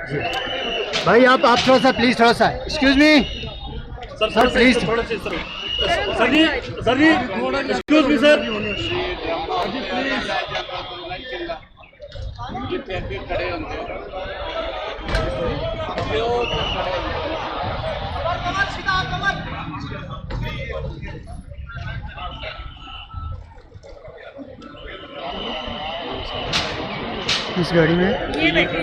जी भाई आप थोड़ा सा प्लीज, थोड़ा सा excuse me sir please. Sir ji excuse me sir. इस गाड़ी में ये बैठे